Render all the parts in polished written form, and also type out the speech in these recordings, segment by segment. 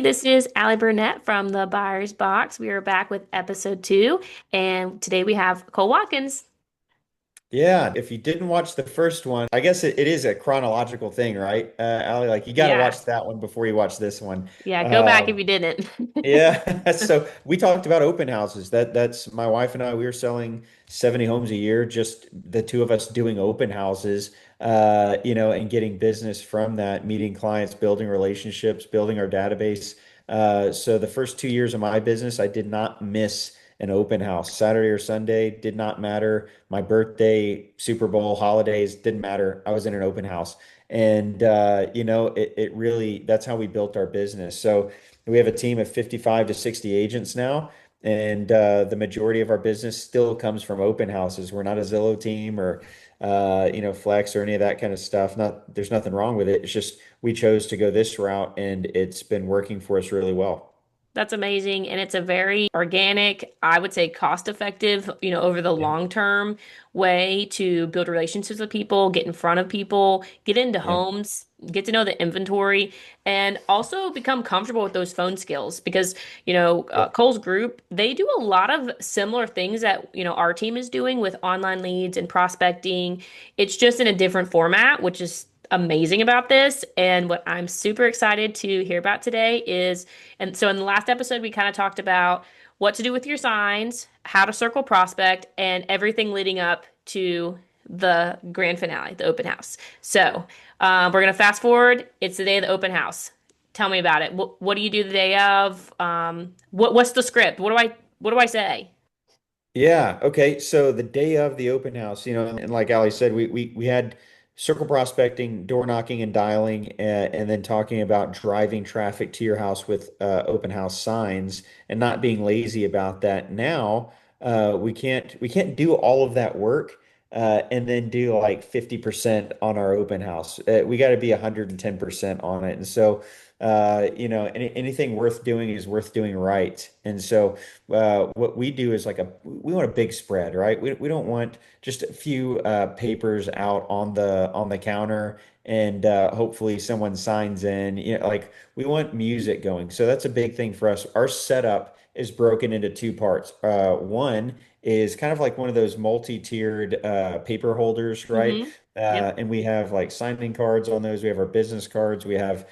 this is Allie Burnett from the Buyer's Box. We are back with episode two, and today we have Cole Watkins. Yeah, if you didn't watch the first one, I guess it is a chronological thing, right? Ali, like you got to Yeah, watch that one before you watch this one. yeah, go back if Um, you didn't. yeah, so we talked about open houses. That's my wife and I. We were selling 70 homes a year, just the two of us doing open houses, and getting business from that, meeting clients, building relationships, building our database. So the first 2 years of my business, I did not miss an open house. Saturday or Sunday did not matter. My birthday, Super Bowl, holidays didn't matter. I was in an open house. And it really that's how we built our business. So we have a team of 55 to 60 agents now, and the majority of our business still comes from open houses. We're not a Zillow team or Flex or any of that kind of stuff. There's nothing wrong with it. It's just we chose to go this route, and it's been working for us really well. That's amazing. And it's a very organic, I would say cost effective, over the Yeah. long term way to build relationships with people, get in front of people, get into Yeah. homes, get to know the inventory, and also become comfortable with those phone skills. Because, Yep. Cole's group, they do a lot of similar things that, our team is doing with online leads and prospecting. It's just in a different format, which is amazing about this. And what I'm super excited to hear about today is and so in the last episode, we kind of talked about what to do with your signs, how to circle prospect, and everything leading up to the grand finale, the open house. So we're going to fast forward. It's the day of the open house. Tell me about it. What do you do the day of? What's the script? What do I say? Yeah. Okay. So the day of the open house, and like Ali said, we had circle prospecting, door knocking, and dialing, and then talking about driving traffic to your house with open house signs and not being lazy about that. Now, we can't do all of that work and then do like 50% on our open house. We got to be 110% on it. And so, anything worth doing is worth doing right. And so what we do is we want a big spread, right? We don't want just a few papers out on the counter and hopefully someone signs in. Like we want music going. So that's a big thing for us. Our setup is broken into two parts. One is kind of like one of those multi-tiered paper holders, right? Mm-hmm. Yep. And we have like signing cards on those. We have our business cards. We have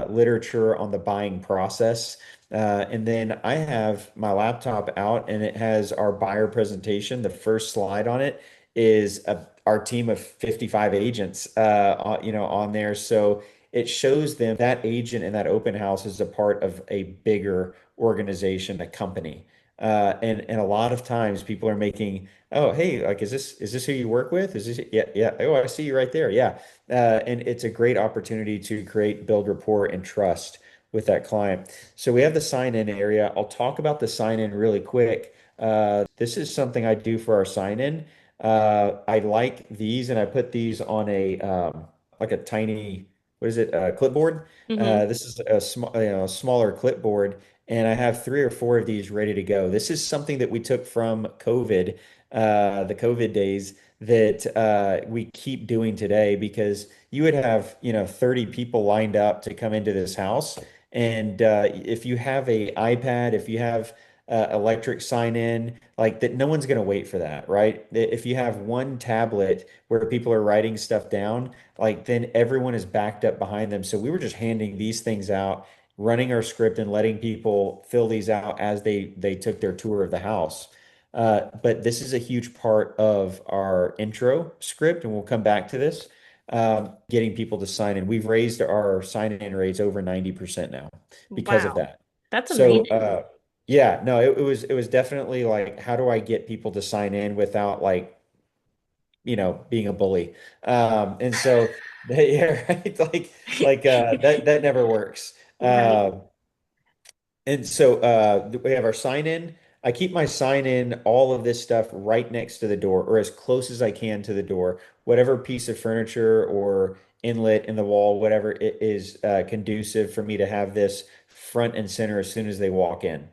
literature on the buying process. And then I have my laptop out and it has our buyer presentation. The first slide on it is our team of 55 agents, on there. So it shows them that agent in that open house is a part of a bigger organization, a company. And a lot of times people are making, oh, hey, like, is this who you work with? Is this, yeah, yeah. Oh, I see you right there. Yeah. And it's a great opportunity to build rapport and trust with that client. So we have the sign-in area. I'll talk about the sign-in really quick. This is something I do for our sign-in. I like these, and I put these on a like a tiny, what is it, clipboard. Mm-hmm. This is a smaller clipboard, and I have three or four of these ready to go. This is something that we took from COVID, the COVID days that we keep doing today because you would have 30 people lined up to come into this house. And if you have a iPad, if you have electric sign in, like that, no one's going to wait for that, right? If you have one tablet where people are writing stuff down, like then everyone is backed up behind them. So we were just handing these things out, running our script and letting people fill these out as they took their tour of the house. But this is a huge part of our intro script, and we'll come back to this. Getting people to sign in. We've raised our sign-in rates over 90% now because of Wow. that. That's So amazing. yeah, no, it was definitely like, how do I get people to sign in without like, being a bully? And so yeah, right, that never works. Right. And so we have our sign in. I keep my sign in, all of this stuff right next to the door or as close as I can to the door. Whatever piece of furniture or inlet in the wall, whatever it is conducive for me to have this front and center as soon as they walk in.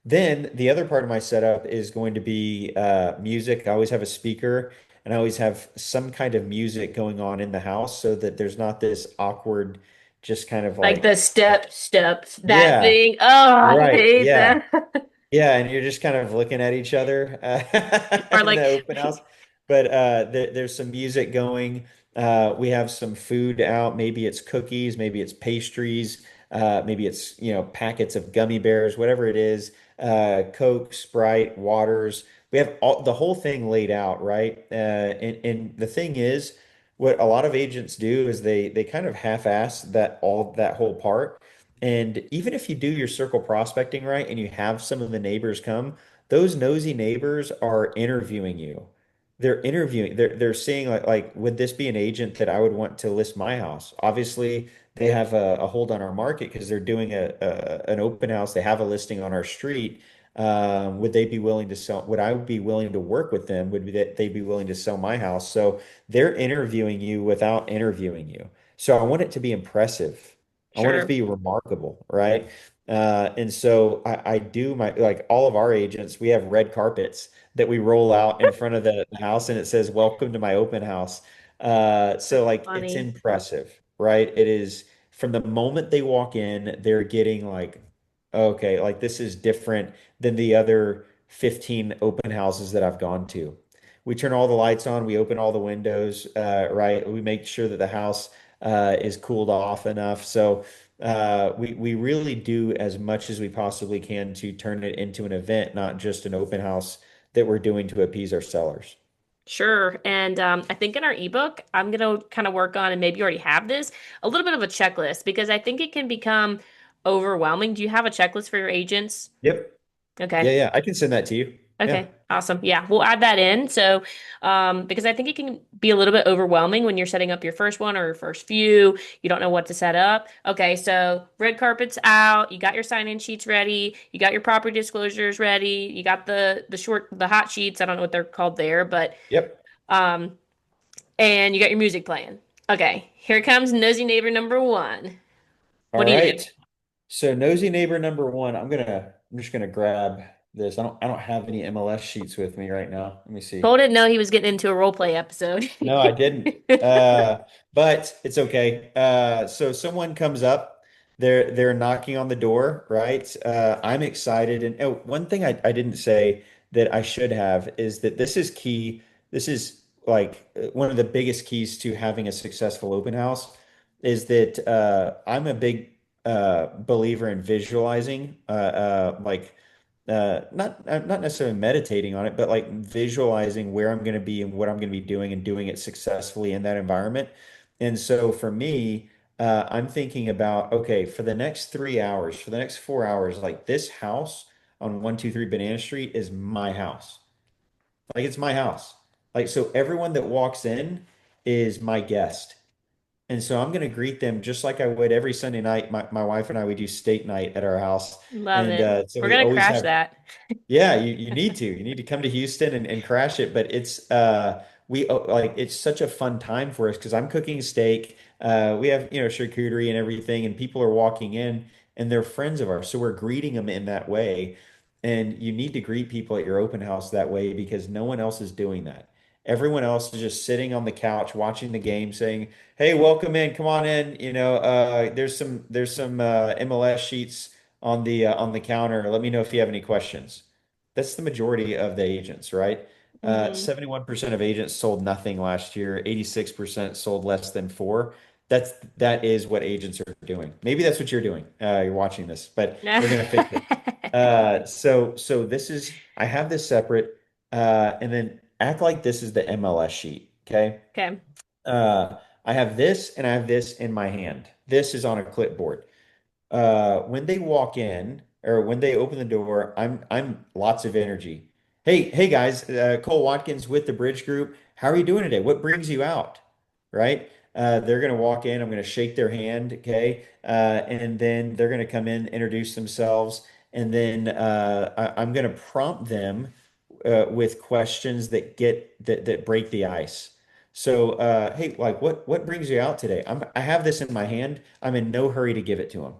Then the other part of my setup is going to be music. I always have a speaker and I always have some kind of music going on in the house so that there's not this awkward, just kind of Like the like steps, that yeah, thing. Oh, I right, hate yeah. that. Yeah, and you're just kind of looking at each other Or in the like, open house. But there's some music going. We have some food out. Maybe it's cookies, maybe it's pastries, maybe it's, packets of gummy bears, whatever it is. Coke, Sprite, waters. We have the whole thing laid out, right? And the thing is, what a lot of agents do is they kind of half-ass that whole part. And even if you do your circle prospecting right and you have some of the neighbors come, those nosy neighbors are interviewing you. They're interviewing, they're seeing like, would this be an agent that I would want to list my house? Obviously, they have a hold on our market because they're doing an open house. They have a listing on our street. Would they be willing to sell? Would I be willing to work with them? Would they be willing to sell my house? So they're interviewing you without interviewing you. So I want it to be impressive. I want it to sure, be remarkable, right? And so I do like all of our agents, we have red carpets that we roll out in front of the house and it says, "Welcome to my open house." So that's like it's funny. impressive, right? It is from the moment they walk in, they're getting like, okay, like this is different than the other 15 open houses that I've gone to. We turn all the lights on, we open all the windows, right? We make sure that the house is cooled off enough. So we really do as much as we possibly can to turn it into an event, not just an open house that we're doing to appease our sellers. Sure. And I think in our ebook, I'm going to kind of work on, and maybe you already have this, a little bit of a checklist because I think it can become overwhelming. Do you have a checklist for your agents? Yep. Yeah, Okay. yeah. I can send that to you. Yeah. Okay, awesome. Yeah, we'll add that in. So, because I think it can be a little bit overwhelming when you're setting up your first one or your first few, you don't know what to set up. Okay, so red carpet's out, you got your sign-in sheets ready, you got your property disclosures ready, you got the hot sheets, I don't know what they're called there, but Yep. um, and you got your music playing. Okay, here comes nosy neighbor number one. All What do you do? right. So nosy neighbor number one, I'm just gonna grab this. I don't have any MLS sheets with me right now. Let me see. Cole didn't know he was getting into a role play episode. No, I didn't. But it's okay. So someone comes up, they're knocking on the door, right? I'm excited. And oh, one thing I didn't say that I should have is that this is key. This is like one of the biggest keys to having a successful open house is that I'm a big believer in visualizing, not necessarily meditating on it, but like visualizing where I'm going to be and what I'm going to be doing and doing it successfully in that environment. And so for me, I'm thinking about, okay, for the next 3 hours, for the next 4 hours, like this house on 123 Banana Street is my house. Like it's my house. Like so everyone that walks in is my guest. And so I'm going to greet them just like I would every Sunday night. My wife and I, we do steak night at our house. Love And it. so We're we gonna always crash have that. yeah, you need to. You need to come to Houston and crash it. But it's like it's such a fun time for us because I'm cooking steak. We have, charcuterie and everything, and people are walking in and they're friends of ours. So we're greeting them in that way. And you need to greet people at your open house that way because no one else is doing that. Everyone else is just sitting on the couch watching the game saying, "Hey, welcome in, come on in." There's some MLS sheets on the counter. Let me know if you have any questions. That's the majority of the agents, right? Hmm. 71% of agents sold nothing last year. 86% sold less than four. That is what agents are doing. Maybe that's what you're doing. You're watching this, but we're gonna fix it. So this is I have this separate, and then act like this is the MLS sheet. Okay. Okay. I have this and I have this in my hand. This is on a clipboard when they walk in or when they open the door, I'm lots of energy. Hey guys, Cole Watkins with the Bridge Group. How are you doing today? What brings you out? Right? They're gonna walk in. I'm gonna shake their hand, okay, and then they're gonna come in, introduce themselves, and then I'm gonna prompt them with questions that break the ice. So, hey, like, what brings you out today? I have this in my hand. I'm in no hurry to give it to them.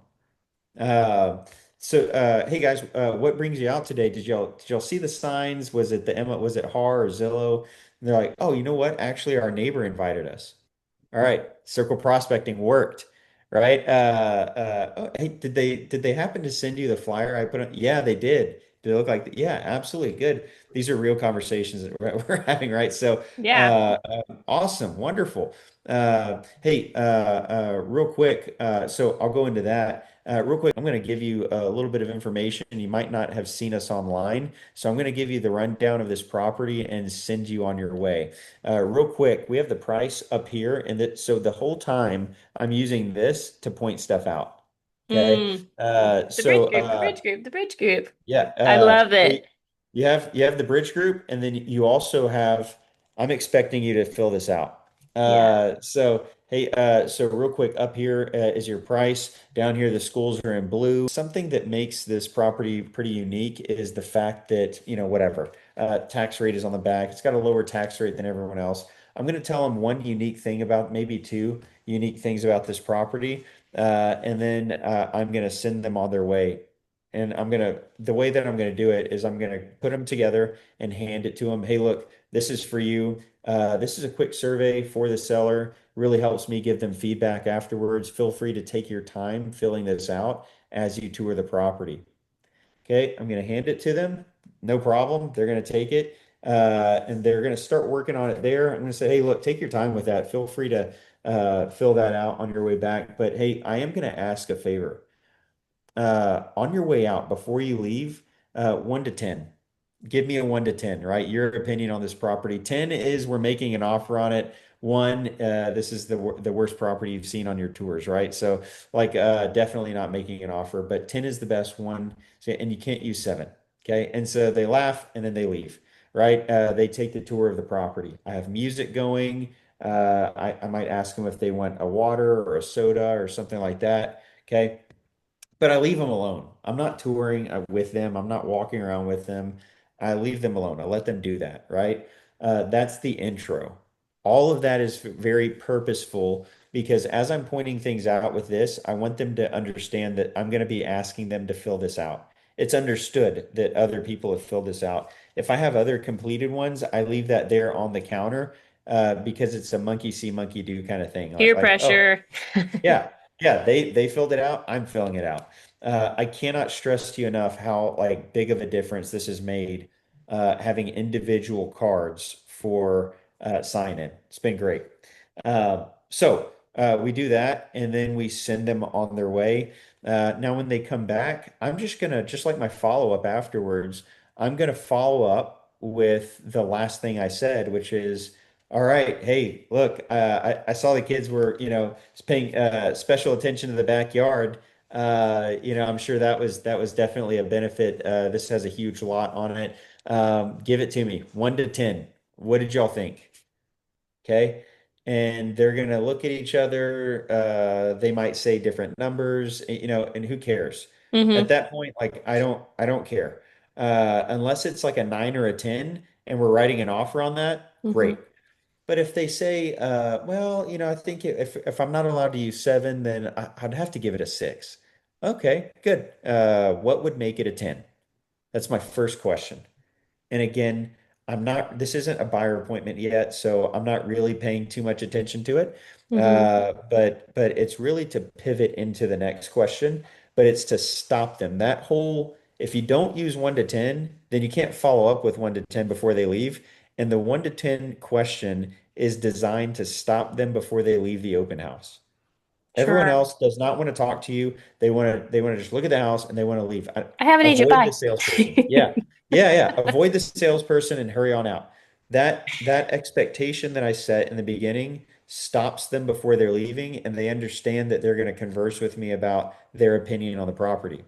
Hey guys, what brings you out today? Did y'all see the signs? Was it the Emma? Was it Har or Zillow? And they're like, oh, you know what? Actually, our neighbor invited us. All right, circle prospecting worked, right? Oh, hey, did they happen to send you the flyer I put on? Yeah, they did. Did it look like yeah, absolutely good. These are real conversations that we're having, right? So, Yeah. awesome, wonderful. Hey, real quick, so I'll go into that. Real quick, I'm going to give you a little bit of information. You might not have seen us online, so I'm going to give you the rundown of this property and send you on your way. Real quick, we have the price up here, and that so the whole time I'm using this to point stuff out. Okay. Mm. The bridge group, the bridge group, the bridge group. Yeah. I love So it. you have the bridge group, and then you also have. I'm expecting you to fill this out. Yeah. So hey, so real quick, up here is your price. Down here, the schools are in blue. Something that makes this property pretty unique is the fact that, whatever, tax rate is on the back. It's got a lower tax rate than everyone else. I'm going to tell them one unique thing about, maybe two unique things about this property, and then I'm going to send them on their way. And the way that I'm going to do it is I'm going to put them together and hand it to them. Hey, look, this is for you. This is a quick survey for the seller. Really helps me give them feedback afterwards. Feel free to take your time filling this out as you tour the property. Okay, I'm going to hand it to them. No problem. They're going to take it, and they're going to start working on it there. I'm going to say, hey, look, take your time with that. Feel free to fill that out on your way back. But hey, I am going to ask a favor. On your way out, before you leave, 1 to 10. Give me a 1 to 10, right? Your opinion on this property. 10 is we're making an offer on it. One, this is the worst property you've seen on your tours, right? So, like, definitely not making an offer, but 10 is the best one. So, and you can't use seven. Okay. And so they laugh and then they leave, right? They take the tour of the property. I have music going. I might ask them if they want a water or a soda or something like that. Okay. But I leave them alone. I'm not touring with them. I'm not walking around with them. I leave them alone. I let them do that, right? That's the intro. All of that is very purposeful because as I'm pointing things out with this, I want them to understand that I'm going to be asking them to fill this out. It's understood that other people have filled this out. If I have other completed ones, I leave that there on the counter because it's a monkey see, monkey do kind of thing. Peer Oh, pressure. yeah, yeah, they filled it out. I'm filling it out. I cannot stress to you enough how like big of a difference this has made having individual cards for sign in. It's been great. We do that and then we send them on their way. Now, when they come back, I'm just gonna, just like my follow-up afterwards, I'm gonna follow up with the last thing I said, which is, all right, hey, look, I saw the kids were, paying special attention to the backyard. I'm sure that was definitely a benefit. This has a huge lot on it. Give it to me, 1 to 10. What did y'all think? Okay. And they're gonna look at each other. They might say different numbers, and who cares? At Hmm. that point, like I don't care. Unless it's like a 9 or a 10 and we're writing an offer on that, Hmm. great. But if they say, well, I think if I'm not allowed to use seven, then I'd have to give it a 6. Okay, good. What would make it a 10? That's my first question. And again, this isn't a buyer appointment yet, so I'm not really paying too much attention to it. Hmm. But it's really to pivot into the next question, but it's to stop them. If you don't use 1 to 10, then you can't follow up with 1 to 10 before they leave. And the 1 to 10 question is designed to stop them before they leave the open house. Everyone Sure. else does not want to talk to you. They want to just look at the house and they want to leave. I have an agent. Avoid the Bye. salesperson. Yeah. Yeah, yeah. Avoid the salesperson and hurry on out. That expectation that I set in the beginning stops them before they're leaving and they understand that they're going to converse with me about their opinion on the property.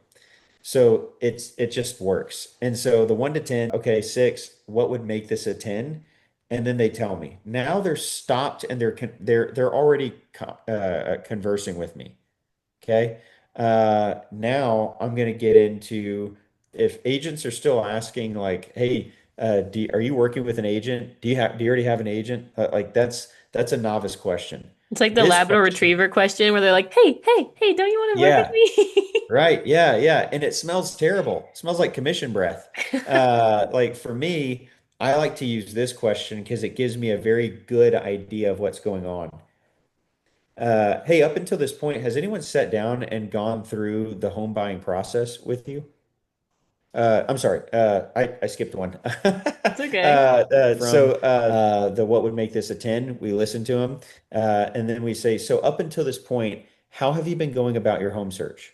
So it just works. And so the 1 to 10, okay, 6, what would make this a 10? And then they tell me. Now they're stopped and they're already conversing with me. Okay. Now I'm going to get into, if agents are still asking like, hey, are you working with an agent? Do you already have an agent? Like that's a novice question. It's like the This Labrador question, Retriever question where they're like, hey, hey, hey, don't you want to work with yeah. me? Right. Yeah. Yeah. And it smells terrible. It smells like commission breath. Like for me, I like to use this question because it gives me a very good idea of what's going on. Hey, up until this point, has anyone sat down and gone through the home buying process with you? I'm sorry, I skipped one. It's okay. So the what would make this a 10? We listen to them, and then we say, so up until this point, how have you been going about your home search?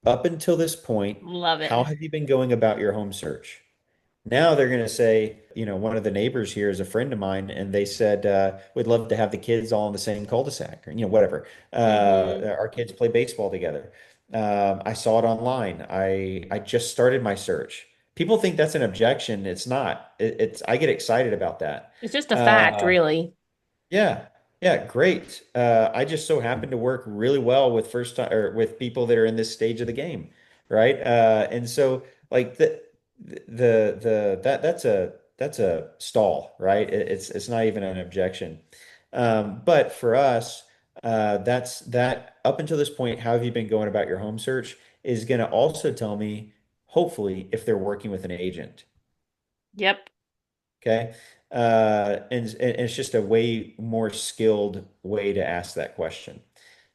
Up until this point, Love how it. have you been going about your home search? Now they're going to say, one of the neighbors here is a friend of mine, and they said, we'd love to have the kids all in the same cul-de-sac, or, whatever. Hmm. Our kids play baseball together. I saw it online. I just started my search. People think that's an objection. It's not. I get excited about that. It's just a fact, Uh, really. yeah, yeah, great. I just so happen to work really well with first time or with people that are in this stage of the game, right? And so like that's a stall, right? It's not even an objection. But for us, that's that up until this point, how have you been going about your home search is going to also tell me, hopefully, if they're working with an agent. Yep. Okay. And it's just a way more skilled way to ask that question.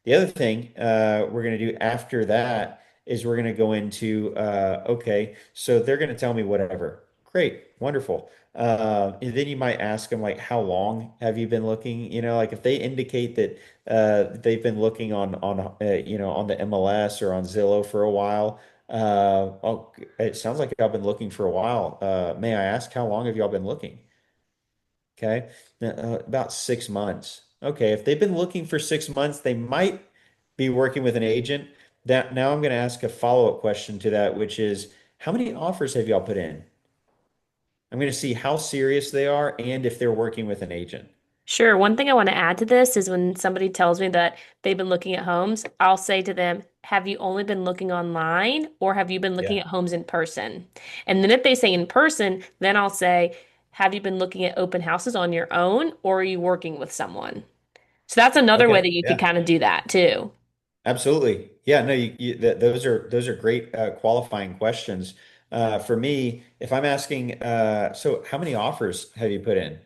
The other thing we're going to do after that is we're going to go into, okay, so they're going to tell me whatever. Great, wonderful. And then you might ask them like, how long have you been looking? Like if they indicate that they've been looking on the MLS or on Zillow for a while. Oh, it sounds like I've been looking for a while. May I ask how long have y'all been looking? Okay. About 6 months. Okay. If they've been looking for 6 months, they might be working with an agent. That now I'm going to ask a follow-up question to that, which is how many offers have y'all put in? I'm going to see how serious they are and if they're working with an agent. Sure. One thing I want to add to this is when somebody tells me that they've been looking at homes, I'll say to them, have you only been looking online or have you been looking Yeah. at homes in person? And then if they say in person, then I'll say, have you been looking at open houses on your own or are you working with someone? So that's another way Okay. that you could Yeah. kind of do that too. Absolutely. Yeah, no, those are great qualifying questions. For me, if I'm asking, so how many offers have you put in?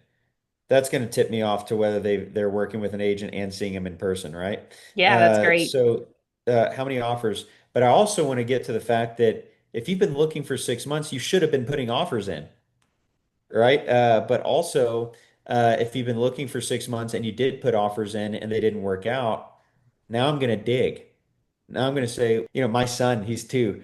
That's going to tip me off to whether they're working with an agent and seeing them in person, right? Yeah, that's Uh, great. so how many offers? But I also want to get to the fact that if you've been looking for 6 months, you should have been putting offers in, right? But also, if you've been looking for 6 months and you did put offers in and they didn't work out, now I'm going to dig. Now I'm going to say, my son, he's two.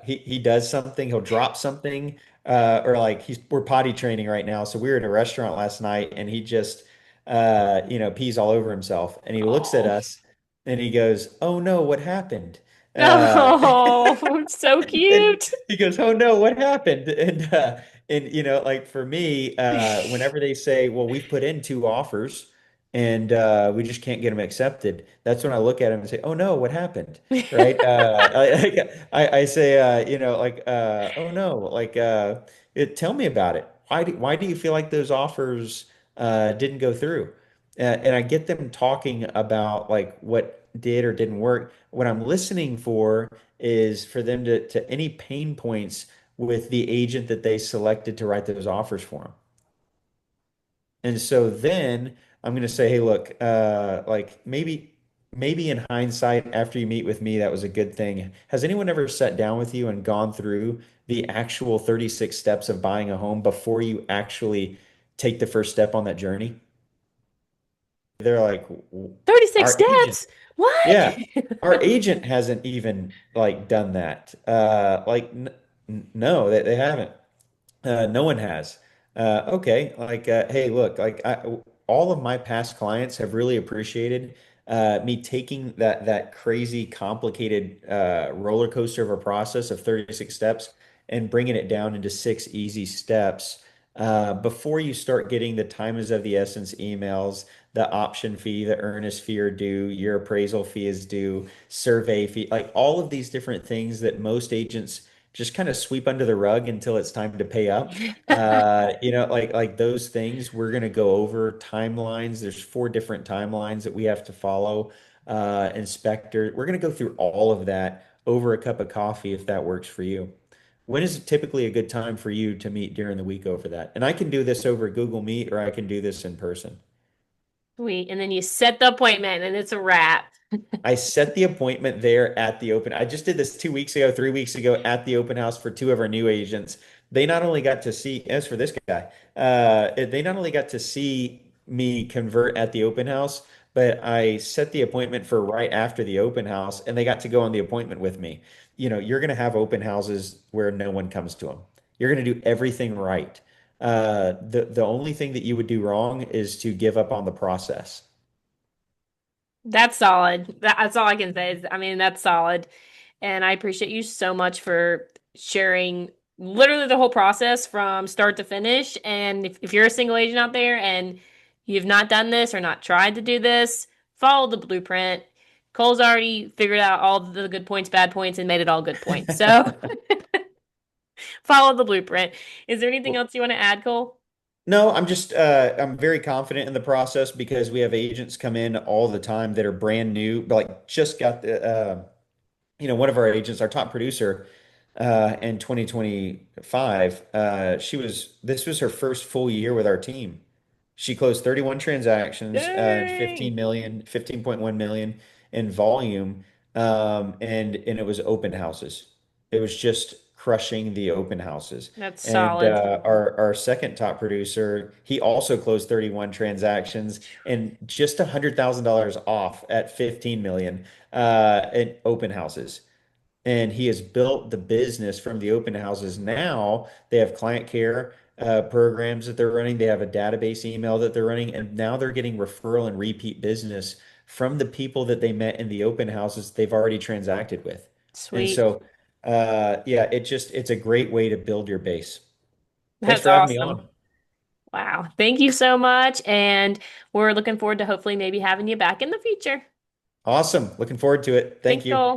He does something, he'll drop something, or like we're potty training right now. So we were at a restaurant last night, and he just, pees all over himself, and he looks at Oh, us, and he goes, "Oh no, what happened?" Uh, oh, so and cute. he goes, "Oh no, what happened?" And like for me, whenever they say, "Well, we've put in two offers and we just can't get them accepted," that's when I look at him and say, "Oh no, what happened?" Right? I say, "Oh no, tell me about it. Why do you feel like those offers didn't go through?" And I get them talking about like what did or didn't work. What I'm listening for is for them to any pain points with the agent that they selected to write those offers for them. And so then I'm going to say, hey, look, like maybe in hindsight, after you meet with me, that was a good thing. Has anyone ever sat down with you and gone through the actual 36 steps of buying a home before you actually take the first step on that journey? They're like, "36 our agent. steps? What?" Yeah, our agent hasn't even like done that. Like, n no, they haven't. No one has. Okay, hey, look, all of my past clients have really appreciated me taking that crazy, complicated roller coaster of a process of 36 steps and bringing it down into 6 easy steps before you start getting the time is of the essence emails, the option fee, the earnest fee are due, your appraisal fee is due, survey fee, like all of these different things that most agents just kind of sweep under the rug until it's time to pay up. Like those things, we're going to go over timelines. There's 4 different timelines that we have to follow. Inspector, we're going to go through all of that over a cup of coffee if that works for you. When is typically a good time for you to meet during the week over that? And I can do this over Google Meet or I can do this in person. Sweet. And then you set the appointment and it's a wrap. I set the appointment there at the open. I just did this 2 weeks ago, 3 weeks ago at the open house for two of our new agents. They not only got to see, as for this guy, they not only got to see me convert at the open house, but I set the appointment for right after the open house, and they got to go on the appointment with me. You're going to have open houses where no one comes to them. You're going to do everything right. The only thing that you would do wrong is to give up on the process. That's solid. That's all I can say is, I mean, that's solid. And I appreciate you so much for sharing literally the whole process from start to finish. And if you're a single agent out there and you've not done this or not tried to do this, follow the blueprint. Cole's already figured out all the good points, bad points, and made it all good points. So follow the blueprint. Is there anything else you want to add, Cole? No, I'm very confident in the process because we have agents come in all the time that are brand new, like just got the one of our agents, our top producer, in 2025, this was her first full year with our team. She closed 31 transactions, and Dang. 15 million, 15.1 million in volume. And it was open houses. It was just crushing the open houses. That's And solid. our second top producer, he also closed 31 transactions and just $100,000 off at 15 million in open houses, and he has built the business from the open houses. Now they have client care programs that they're running. They have a database email that they're running, and now they're getting referral and repeat business from the people that they met in the open houses they've already transacted with. And Sweet. so, yeah, it's a great way to build your base. Thanks That's for having me awesome. on. Wow. Thank you so much. And we're looking forward to hopefully maybe having you back in the future. Awesome. Looking forward to it. Thank Thanks, you. Cole.